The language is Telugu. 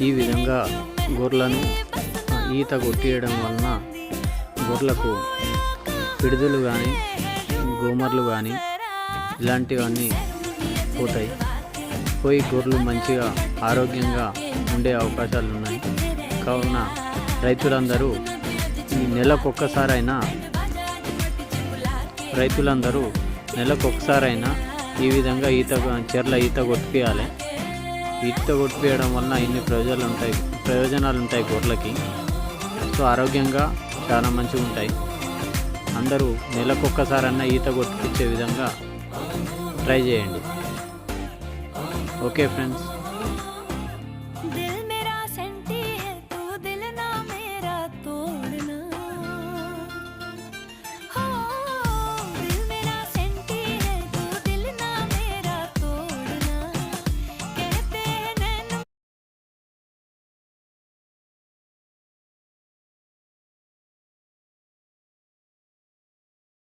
ఈ విధంగా గొర్రెలను ఈత కొట్టియడం వలన గొర్రెలకు పిడుదులు కానీ గోమర్లు కానీ ఇలాంటివన్నీ పోతాయి. పోయి గొర్రెలు మంచిగా ఆరోగ్యంగా ఉండే అవకాశాలు ఉన్నాయి. కావున రైతులందరూ నెలకొకసారైనా ఈ విధంగా చెర్ల ఈత కొట్టియాలి. ఈత కొట్టియడం వలన ఇన్ని ప్రయోజనాలు ఉంటాయి గొర్రెలకి. సో ఆరోగ్యంగా చాలా మంచిగా ఉంటాయి. అందరూ నెలకొకసారైనా ఈత కొట్టించే విధంగా ట్రై చేయండి. Okay friends.